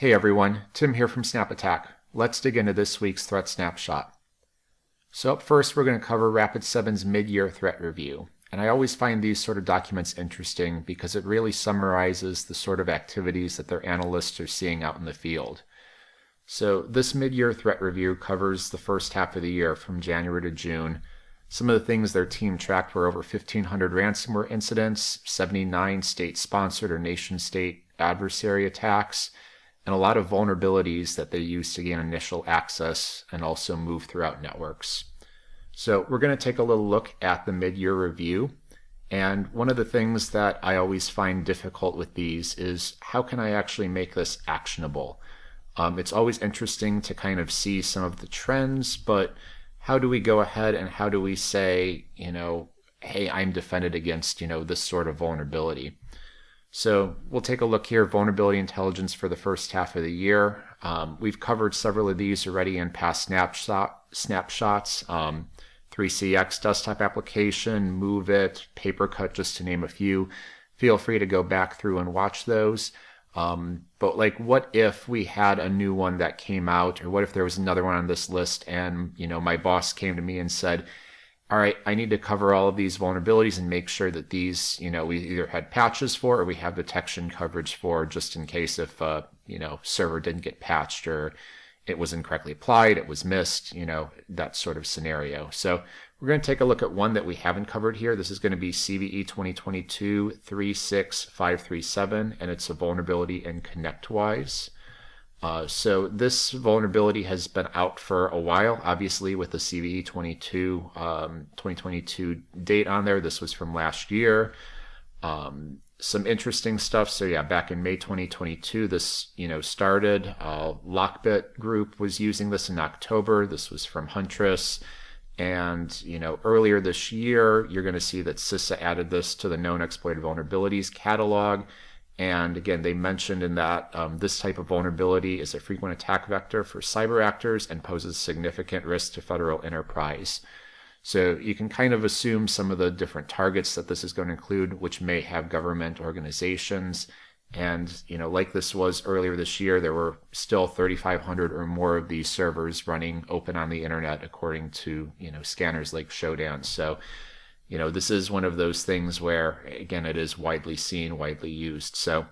Hey everyone, Tim here from SnapAttack. Let's dig into this week's threat snapshot. So up first, we're going to cover R7's mid-year threat review. And I always find these sort of documents interesting because it really summarizes the sort of activities that their analysts are seeing out in the field. So this mid-year threat review covers the first half of the year from January to June. Some of the things their team tracked were over 1,500 ransomware incidents, 79 state-sponsored or nation-state adversary attacks, and a lot of vulnerabilities that they use to gain initial access and also move throughout networks. So we're going to take a little look at the mid-year review. And one of the things that I always find difficult with these is how can I actually make this actionable? It's always interesting to kind of see some of the trends, but how do we go ahead and how do we say, hey, I'm defended against, this sort of vulnerability? So we'll take a look here, vulnerability intelligence for the first half of the year. We've covered several of these already in past snapshots. 3CX desktop application, MoveIt, PaperCut, just to name a few. Feel free to go back through and watch those. But like, what if we had a new one that came out, or what if there was another one on this list and, my boss came to me and said, all right, I need to cover all of these vulnerabilities and make sure that these, we either had patches for or we have detection coverage for, just in case if, server didn't get patched or it was incorrectly applied, it was missed, that sort of scenario. So we're going to take a look at one that we haven't covered here. This is going to be CVE 2022-36537, and it's a vulnerability in ConnectWise. So this vulnerability has been out for a while, obviously with the CVE 2022 date on there. This was from last year. Some interesting stuff. So yeah, back in May 2022, this started. Lockbit Group was using this in October. This was from Huntress. And earlier this year, you're going to see that CISA added this to the known exploited vulnerabilities catalog. And again, they mentioned in that this type of vulnerability is a frequent attack vector for cyber actors and poses significant risk to federal enterprise. So you can kind of assume some of the different targets that this is going to include, which may have government organizations. And, like this was earlier this year, there were still 3,500 or more of these servers running open on the internet, according to, scanners like Shodan. So, this is one of those things where, again, it is widely seen, widely used. So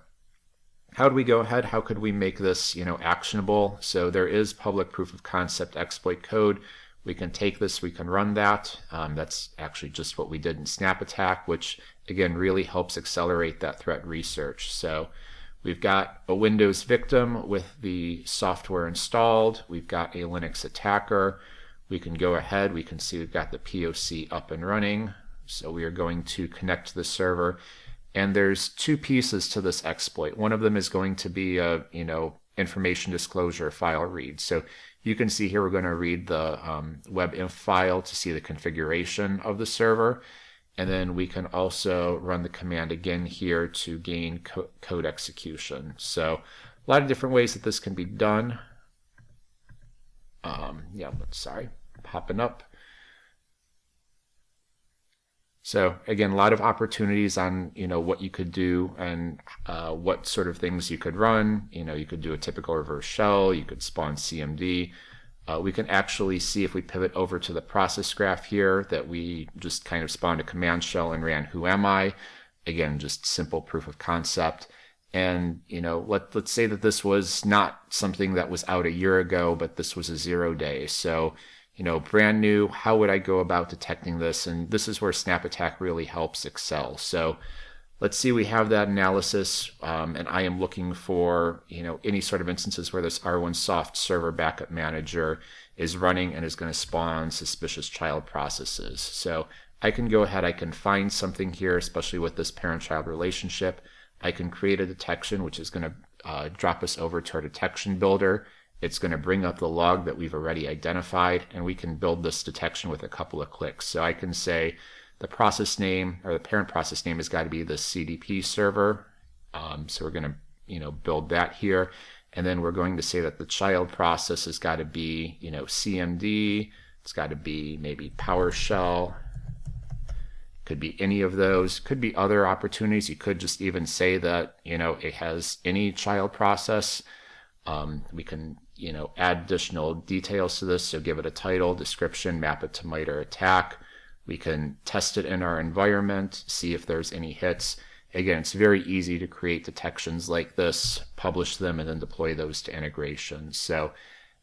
how do we go ahead? How could we make this, actionable? So there is public proof of concept exploit code. We can take this, we can run that. That's actually just what we did in SnapAttack, which again really helps accelerate that threat research. So we've got a Windows victim with the software installed. We've got a Linux attacker. We can go ahead, we can see we've got the POC up and running. So we are going to connect to the server, and there's two pieces to this exploit. One of them is going to be a, information disclosure file read. So you can see here we're going to read the webinf file to see the configuration of the server, and then we can also run the command again here to gain code execution. So a lot of different ways that this can be done. Popping up. So again, a lot of opportunities on what you could do and what sort of things you could run. You could do a typical reverse shell. You could spawn CMD. We can actually see if we pivot over to the process graph here that we just kind of spawned a command shell and ran who am I. Again, just simple proof of concept. And let's say that this was not something that was out a year ago, but this was a 0 day. So brand new, how would I go about detecting this? And this is where SnapAttack really helps excel. So let's see, we have that analysis, and I am looking for, any sort of instances where this R1 soft server backup manager is running and is going to spawn suspicious child processes. So I can go ahead, I can find something here, especially with this parent-child relationship. I can create a detection, which is going to drop us over to our detection builder. It's going to bring up the log that we've already identified, and we can build this detection with a couple of clicks. So I can say the process name, or the parent process name, has got to be the CDP server. So we're going to, build that here. And then we're going to say that the child process has got to be, CMD. It's got to be maybe PowerShell. Could be any of those. Could be other opportunities. You could just even say that, it has any child process. We can, add additional details to this, so give it a title, description, map it to MITRE ATT&CK. We can test it in our environment, see if there's any hits. Again, it's very easy to create detections like this, publish them, and then deploy those to integration. So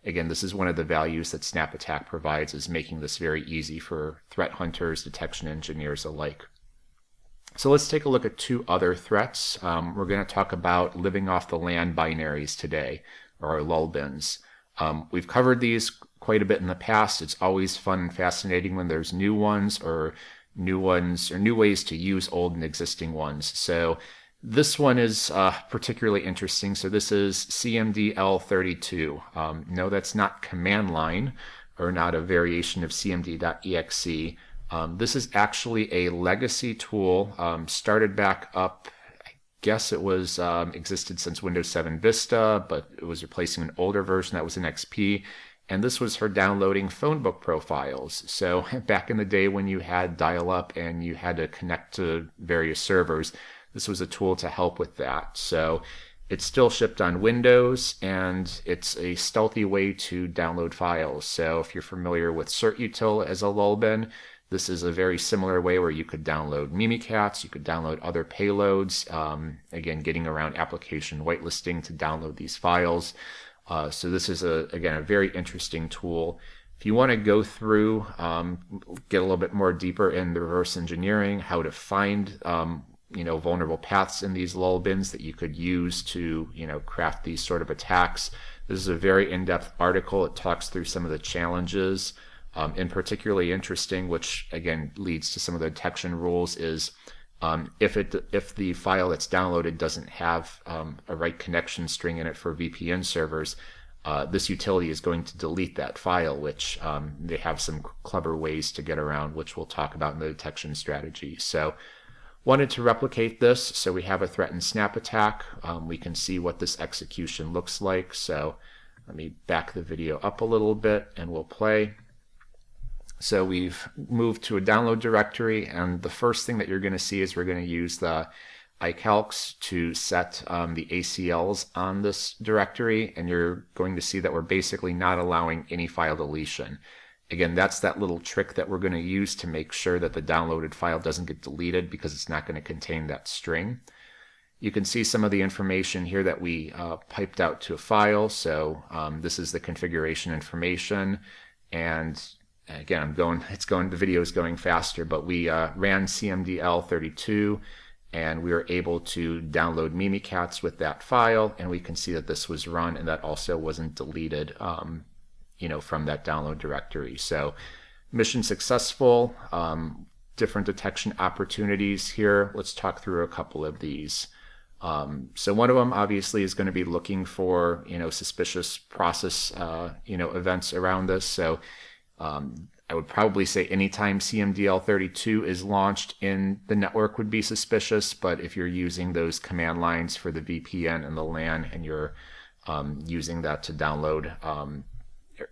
again, this is one of the values that SnapAttack provides, is making this very easy for threat hunters, detection engineers alike. So let's take a look at two other threats. We're going to talk about living off the land binaries today, or LOLBINs. We've covered these quite a bit in the past. It's always fun and fascinating when there's new ones or new ways to use old and existing ones. So this one is particularly interesting. So this is CMDl32. No, that's not command line or not a variation of cmd.exe. This is actually a legacy tool, started back up, I guess it was existed since Windows 7 Vista, but it was replacing an older version that was in XP. And this was for downloading phone book profiles. So back in the day when you had dial-up and you had to connect to various servers, this was a tool to help with that. So it's still shipped on Windows, and it's a stealthy way to download files. So if you're familiar with certutil as a Lolbin, this is a very similar way where you could download Mimikatz, you could download other payloads, again, getting around application whitelisting to download these files. So this is, again, a very interesting tool. If you want to go through, get a little bit more deeper in the reverse engineering, how to find vulnerable paths in these Lolbins that you could use to craft these sort of attacks, this is a very in-depth article. It talks through some of the challenges. And particularly interesting, which again leads to some of the detection rules, is if the file that's downloaded doesn't have a right connection string in it for VPN servers, this utility is going to delete that file, which they have some clever ways to get around, which we'll talk about in the detection strategy. So wanted to replicate this, so we have a threat in SnapAttack. We can see what this execution looks like. So let me back the video up a little bit and we'll play. So we've moved to a download directory, and the first thing that you're going to see is we're going to use the iCalcs to set the ACLs on this directory, and you're going to see that we're basically not allowing any file deletion. Again, that's that little trick that we're going to use to make sure that the downloaded file doesn't get deleted, because it's not going to contain that string. You can see some of the information here that we piped out to a file. So this is the configuration information, and again, the video is going faster, but we ran CMDl32, and we were able to download Mimikatz with that file, and we can see that this was run, and that also wasn't deleted, from that download directory. So mission successful. Different detection opportunities here. Let's talk through a couple of these. So one of them obviously is going to be looking for suspicious process events around this. So I would probably say anytime CMDl32 is launched in the network would be suspicious, but if you're using those command lines for the VPN and the LAN, and you're using that to download,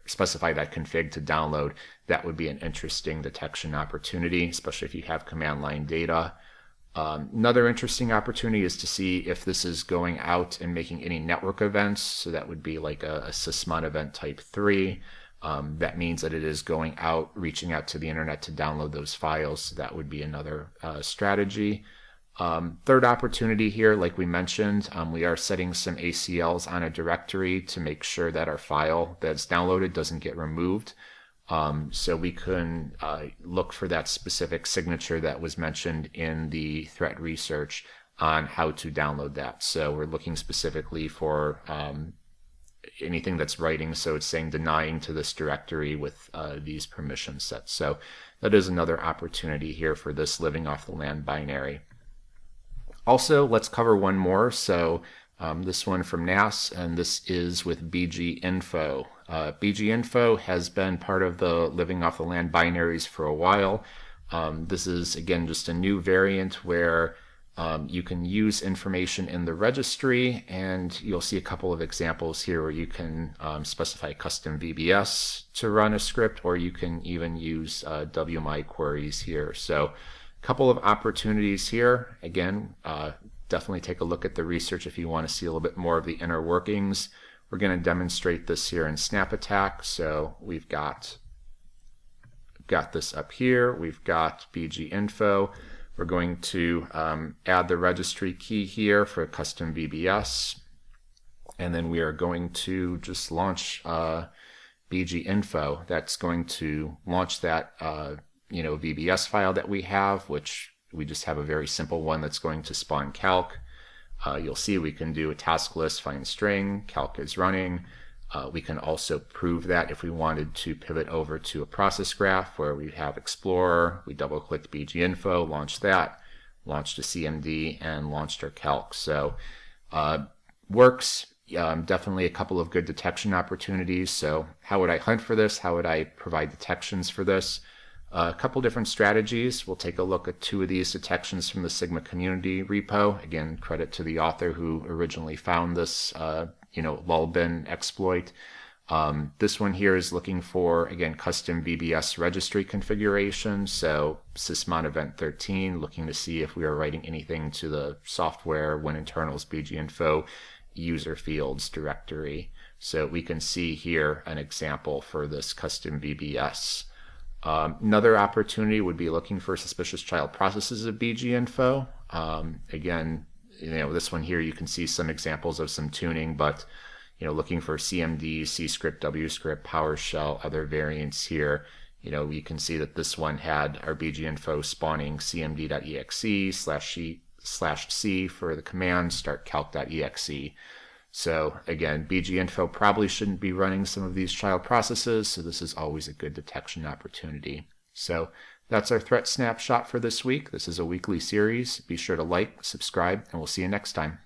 specify that config to download, that would be an interesting detection opportunity, especially if you have command line data. Another interesting opportunity is to see if this is going out and making any network events. So that would be like a sysmon event type 3. That means that it is going out, reaching out to the internet to download those files. So that would be another strategy. Third opportunity here, like we mentioned, we are setting some ACLs on a directory to make sure that our file that's downloaded doesn't get removed. So we can look for that specific signature that was mentioned in the threat research on how to download that. So we're looking specifically for anything that's writing, so it's saying denying to this directory with these permission sets. So that is another opportunity here for this living off the land binary. Also, let's cover one more. So this one from NAS, and this is with BgInfo. BgInfo has been part of the living off the land binaries for a while. This is, again, just a new variant where you can use information in the registry, and you'll see a couple of examples here where you can specify custom VBS to run a script, or you can even use WMI queries here. So a couple of opportunities here. Again, definitely take a look at the research if you want to see a little bit more of the inner workings. We're going to demonstrate this here in SnapAttack. So we've got this up here. We've got BgInfo. We're going to add the registry key here for custom VBS. And then we are going to just launch BgInfo. That's going to launch that VBS file that we have, which we just have a very simple one that's going to spawn calc. You'll see we can do a task list, find string, calc is running. We can also prove that if we wanted to pivot over to a process graph where we have Explorer, we double clicked BgInfo, launched that, launched a CMD, and launched our calc. So works. Definitely a couple of good detection opportunities. So how would I hunt for this? How would I provide detections for this? A couple different strategies. We'll take a look at 2 of these detections from the Sigma community repo. Again, credit to the author who originally found this Lolbin exploit. This one here is looking for, again, custom VBS registry configuration. So sysmon event 13, looking to see if we are writing anything to the software when internals BgInfo user fields directory. So we can see here an example for this custom VBS. Another opportunity would be looking for suspicious child processes of BgInfo. Again, this one here, you can see some examples of some tuning, but looking for CMD, C script, W script, PowerShell, other variants here. You can see that this one had our BgInfo spawning cmd.exe/c for the command start calc.exe. So again, BgInfo probably shouldn't be running some of these child processes, so this is always a good detection opportunity. So that's our threat snapshot for this week. This is a weekly series. Be sure to like, subscribe, and we'll see you next time.